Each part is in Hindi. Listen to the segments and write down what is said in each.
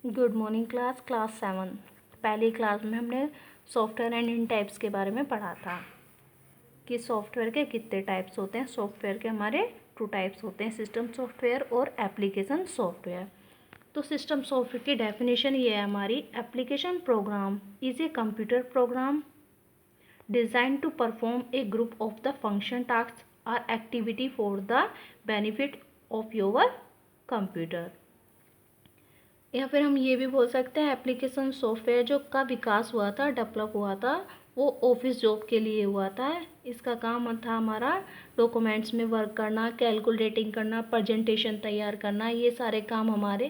Good morning class 7। पहली क्लास में हमने सॉफ्टवेयर एंड इन टाइप्स के बारे में पढ़ा था कि सॉफ्टवेयर के कितने टाइप्स होते हैं। सॉफ्टवेयर के हमारे 2 टाइप्स होते हैं, सिस्टम सॉफ्टवेयर और एप्लीकेशन सॉफ्टवेयर। तो सिस्टम सॉफ्टवेयर की डेफिनेशन ये है हमारी, application program is a computer program design to perform a group of the function task और activity for the benefit of your computer. या फिर हम ये भी बोल सकते हैं एप्लीकेशन सॉफ्टवेयर जो का विकास हुआ था, डेवलप हुआ था, वो ऑफिस जॉब के लिए हुआ था। इसका काम था हमारा डॉक्यूमेंट्स में वर्क करना, कैलकुलेटिंग करना, प्रेजेंटेशन तैयार करना। ये सारे काम हमारे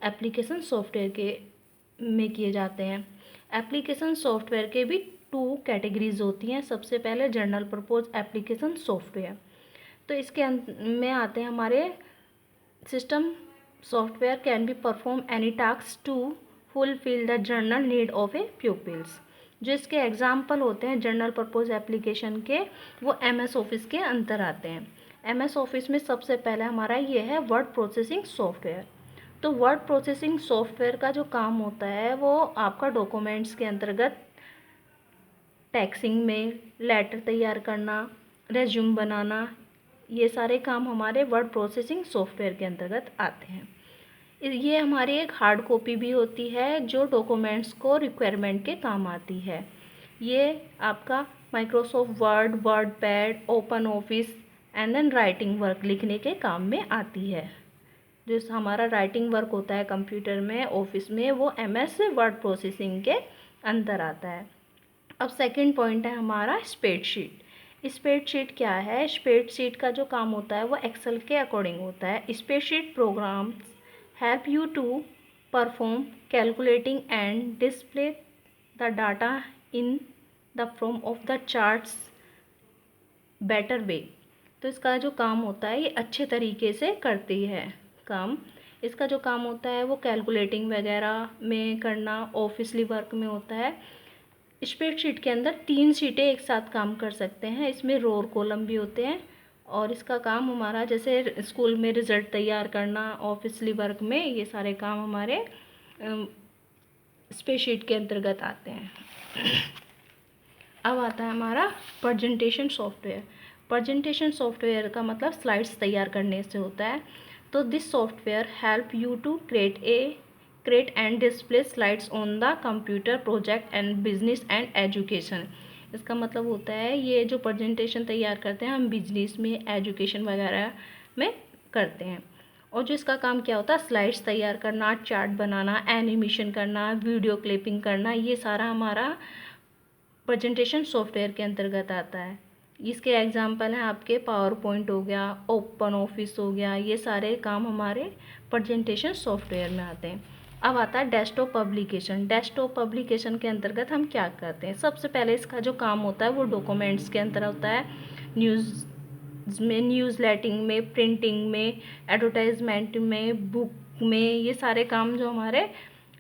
एप्लीकेशन सॉफ्टवेयर के में किए जाते हैं। एप्लीकेशन सॉफ्टवेयर के भी 2 कैटेगरीज होती हैं। सबसे पहले जनरल पर्पज एप्लीकेशन सॉफ्टवेयर, तो इसके में आते हैं हमारे system software can be perform any tasks to fulfill the general need of a pupils। जो इसके एग्जाम्पल होते हैं जनरल पर्पज एप्लीकेशन के, वो MS ऑफिस के अंदर आते हैं। MS ऑफिस में सबसे पहले हमारा ये है वर्ड प्रोसेसिंग सॉफ्टवेयर। तो वर्ड प्रोसेसिंग सॉफ्टवेयर का जो काम होता है वो आपका डॉक्यूमेंट्स के अंतर्गत टैक्सिंग में लेटर तैयार करना, रेज्यूम बनाना, ये सारे काम हमारे वर्ड प्रोसेसिंग सॉफ्टवेयर के अंतर्गत आते हैं। ये हमारी एक हार्ड कॉपी भी होती है जो डॉक्यूमेंट्स को रिक्वायरमेंट के काम आती है। ये आपका Microsoft Word, WordPad, OpenOffice and then writing work लिखने के काम में आती है। जो हमारा राइटिंग वर्क होता है कंप्यूटर में, ऑफिस में, वो MS वर्ड प्रोसेसिंग के अंदर आता है। अब सेकंड पॉइंट है हमारा स्प्रेडशीट। स्प्रेडशीट क्या है? स्प्रेडशीट का जो काम होता है वो एक्सेल के अकॉर्डिंग होता है। Spreadsheet programs help you to perform calculating and display the data in the form of the charts better way। तो इसका जो काम होता है ये अच्छे तरीके से करती है काम। इसका जो काम होता है वो कैलकुलेटिंग वगैरह में करना, ऑफिसली वर्क में होता है। स्प्रेडशीट के अंदर 3 शीटें एक साथ काम कर सकते हैं। इसमें रो और कॉलम भी होते हैं और इसका काम हमारा जैसे स्कूल में रिज़ल्ट तैयार करना, ऑफिसली वर्क में, ये सारे काम हमारे स्प्रेडशीट के अंतर्गत आते हैं। अब आता है हमारा प्रेजेंटेशन सॉफ्टवेयर। प्रेजेंटेशन सॉफ्टवेयर का मतलब स्लाइड्स तैयार करने से होता है। तो this software help you to create and display slides on the computer project and business and education. इसका मतलब होता है ये जो प्रेजेंटेशन तैयार करते हैं हम बिजनेस में, एजुकेशन वगैरह में करते हैं। और जो इसका काम क्या होता है, स्लाइड्स तैयार करना, चार्ट बनाना, एनिमेशन करना, वीडियो क्लिपिंग करना, ये सारा हमारा प्रेजेंटेशन सॉफ्टवेयर के अंतर्गत आता है। इसके एग्जांपल हैं आपके पावर पॉइंट हो गया, ओपन ऑफिस हो गया, ये सारे काम हमारे प्रेजेंटेशन सॉफ्टवेयर में आते हैं। अब आता है डेस्कटॉप पब्लिकेशन। डेस्कटॉप पब्लिकेशन के अंतर्गत हम क्या करते हैं? सबसे पहले इसका जो काम होता है वो डॉक्यूमेंट्स के अंदर होता है। न्यूज़ में, न्यूज़ लेटिंग में, प्रिंटिंग में, एडवर्टाइजमेंट में, बुक में, ये सारे काम जो हमारे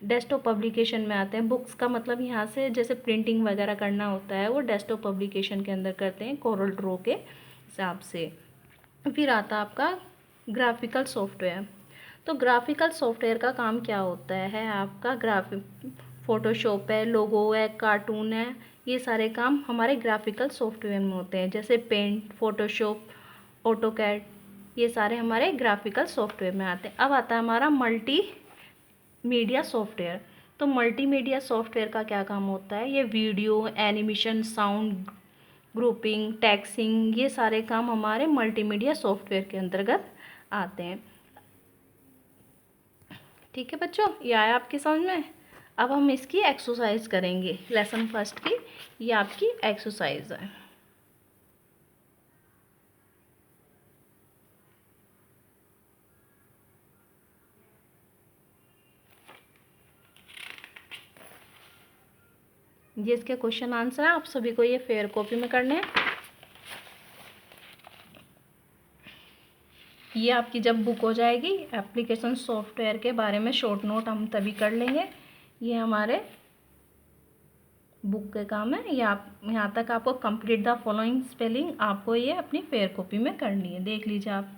डेस्कटॉप पब्लिकेशन में आते हैं। बुक्स का मतलब यहाँ से जैसे प्रिंटिंग वगैरह करना होता है वो डेस्कटॉप पब्लिकेशन के अंदर करते हैं, कोरल ड्रॉ के हिसाब से। फिर आता है आपका ग्राफिकल सॉफ्टवेयर। तो ग्राफिकल सॉफ्टवेयर का काम क्या होता है? आपका ग्राफिक फोटोशॉप है, लोगो है, कार्टून है, ये सारे काम हमारे ग्राफिकल सॉफ्टवेयर में होते हैं। जैसे पेंट, फोटोशॉप, ऑटोकैड, ये सारे हमारे ग्राफिकल सॉफ्टवेयर में आते हैं। अब आता है हमारा मल्टी मीडिया सॉफ्टवेयर। तो मल्टीमीडिया सॉफ्टवेयर का क्या काम होता है? ये video, animation, sound, grouping, texting, ये सारे काम हमारे मल्टीमीडिया सॉफ्टवेयर के अंतर्गत आते हैं। ठीक है बच्चों, ये आया आपकी समझ में? अब हम इसकी एक्सरसाइज करेंगे। लेसन फर्स्ट की ये आपकी एक्सरसाइज है। ये इसके क्वेश्चन आंसर है, आप सभी को ये फेयर कॉपी में करने हैं। ये आपकी जब बुक हो जाएगी एप्लीकेशन सॉफ्टवेयर के बारे में शॉर्ट नोट हम तभी कर लेंगे। ये हमारे बुक के काम है। ये आप यहाँ तक आपको कंप्लीट द फॉलोइंग स्पेलिंग आपको ये अपनी फेयर कॉपी में करनी है। देख लीजिए आप।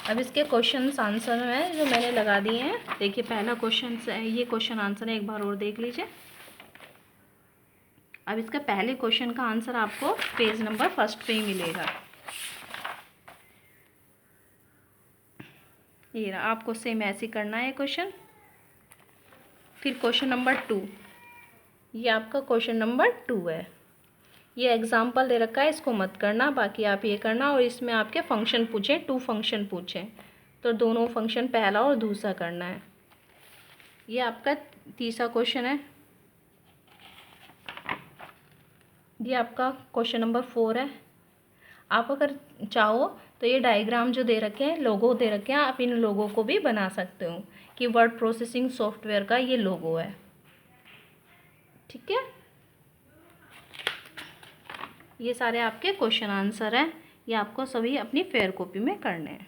अब इसके क्वेश्चन आंसर हैं जो मैंने लगा दिए हैं। देखिए पहला क्वेश्चन ये क्वेश्चन आंसर है, एक बार और देख लीजिए। अब इसका पहले क्वेश्चन का आंसर आपको पेज नंबर 1 पे ही मिलेगा। ये रहा, आपको सेम ऐसे करना है क्वेश्चन। फिर क्वेश्चन नंबर 2, ये आपका क्वेश्चन नंबर 2 है। ये एग्जाम्पल दे रखा है, इसको मत करना, बाकी आप ये करना। और इसमें आपके फंक्शन पूछे, 2 फंक्शन पूछे, तो दोनों फंक्शन पहला और दूसरा करना है। ये आपका तीसरा क्वेश्चन है। ये आपका क्वेश्चन नंबर 4 है। आप अगर चाहो तो ये डायग्राम जो दे रखे हैं, लोगो दे रखे हैं, आप इन लोगों को भी बना सकते हो कि वर्ड प्रोसेसिंग सॉफ्टवेयर का ये लोगो है। ठीक है, ये सारे आपके क्वेश्चन आंसर हैं। ये आपको सभी अपनी फेयर कॉपी में करने हैं।